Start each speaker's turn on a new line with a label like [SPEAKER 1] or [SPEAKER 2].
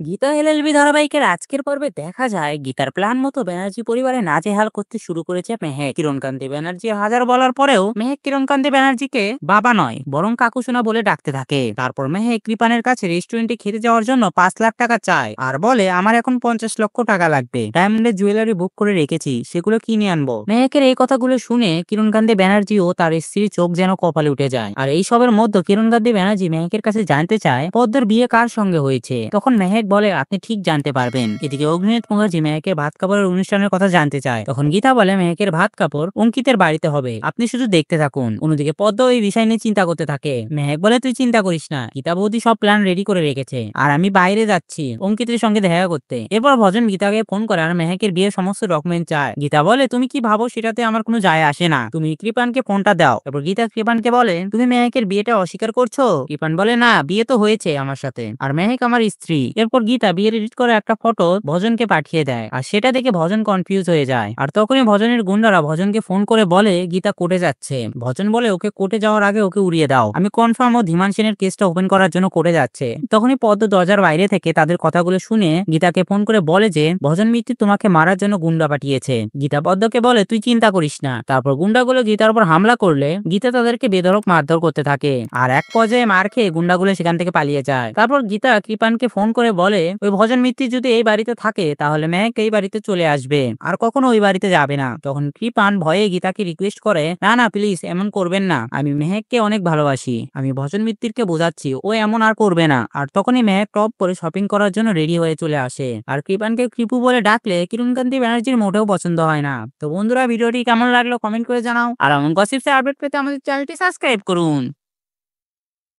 [SPEAKER 1] Gita LLB ধারাবাহিকের আজকের পর্বে দেখা যায় গীতার প্ল্যান মতো ব্যানার্জি পরিবারে নাজেহাল করতে শুরু করেছে মেহেক। কিরণকান্তি ব্যানার্জি হাজার বলার পরেও মেহেক কিরণকান্তি ব্যানার্জিকে বাবা নয় বরং কাকুসোনা বলে ডাকতে থাকে। তারপর মেহেক কৃপানের কাছে রেস্টুরেন্টে খেতে যাওয়ার জন্য 5 লাখ টাকা চায় আর বলে আমার এখন 50 লক্ষ টাকা লাগবে, ডায়মন্ডের জুয়েলারি বুক করে রেখেছি, সেগুলো কিনে আনবো। মেহেকের এই কথাগুলো শুনে কিরণকান্তি ব্যানার্জি ও তার স্ত্রীর চোখ যেন কপালে উঠে যায়। আর এই সবের মধ্যে কিরণকান্তি ব্যানার্জি মেহেকের কাছে জানতে চায় পদ্মের বিয়ে কার সঙ্গে হয়েছে। তখন মেহেক বলে আপনি ঠিক জানতে পারবেন। এদিকে অগ্নিনাথ মুখার্জি মেহেকের ভাত কাপড়ের অনুষ্ঠানের কথা জানতে চায়। তখন গীতা বলে মেহেকের ভাত কাপড় অঙ্কিতের বাড়িতে হবে, আপনি শুধু দেখতে থাকুন। অন্যদিকে পদ্ম এই বিষয় নিয়ে চিন্তা করতে থাকে। মেহেক বলে তুই চিন্তা করিস না, গীতা বৌদি সব প্ল্যান রেডি করে রেখেছে আর আমি বাইরে যাচ্ছি অঙ্কিতের সঙ্গে দেখা করতে। এরপর ভজন গীতাকে ফোন করে আর মেহেকের বিয়ের সমস্ত ডকুমেন্ট চায়। গীতা বলে তুমি কি ভাবো সেটাতে আমার কোনো যায় আসে না, তুমি কৃপানকে ফোনটা দাও। তারপর গীতা কৃপানকে বলে তুমি মেহেকের বিয়েটা অস্বীকার করছো। কৃপান বলে না, বিয়ে তো হয়েছে আমার সাথে আর মেহেক আমার স্ত্রী। এরপর গীতা বিয়ের এডিট করে একটা ফটো ভজনকে পাঠিয়ে দেয় আর সেটা দেখে ভজন কনফিউজ হয়ে যায়। আর তখনই ভজনের গুন্ডারা ভজনকে ফোন করে বলে গীতা কোর্টে যাচ্ছে। ভজন বলে ওকে কোর্টে যাওয়ার আগে ওকে উড়িয়ে দাও, আমি কনফার্ম ও ধীমান সেনের কেসটা ওপেন করার জন্য কোর্টে যাচ্ছে। তখনই পদ্ম দরজার বাইরে থেকে তাদের কথাগুলো শুনে গীতাকে ফোন করে বলে যে ভজন মিত্তি তোমাকে মারার জন্য গুন্ডা পাঠিয়েছে। গীতা পদ্মকে বলে তুই চিন্তা করিস না। তারপর গুন্ডাগুলো গীতার উপর হামলা করলে গীতা তাদেরকে বেধড়ক মারধর করতে থাকে আর এক পর্যায়ে মার খেয়ে গুন্ডাগুলো সেখান থেকে পালিয়ে যায়। তারপর গীতা কৃপানকে ফোন করে বলে ওই ভজন মিত্তি যদি এই বাড়িতে থাকে তাহলে মেহেক এই বাড়িতে চলে আসবে আর কখনো ওই বাড়িতে যাবে না। তখন কৃপান ভয়ে গীতাকে রিকোয়েস্ট করে না না প্লিজ এমন করবেন না, আমি মেহেককে অনেক ভালোবাসি, আমি ভজন মিত্তিরকে বোঝাচ্ছি ও এমন আর করবে না। আর তখনই মেহেক টপ করে শপিং করার জন্য রেডি হয়ে চলে আসে আর কৃপানকে কৃপু বলে ডাকলে কিরণকান্তি ব্যানার্জির মোটেও পছন্দ হয় না। তো বন্ধুরা ভিডিওটি কেমন লাগলো কমেন্ট করে জানাও আর এমন গসিপসে আপডেট পেতে আমাদের চ্যানেলটি সাবস্ক্রাইব করুন।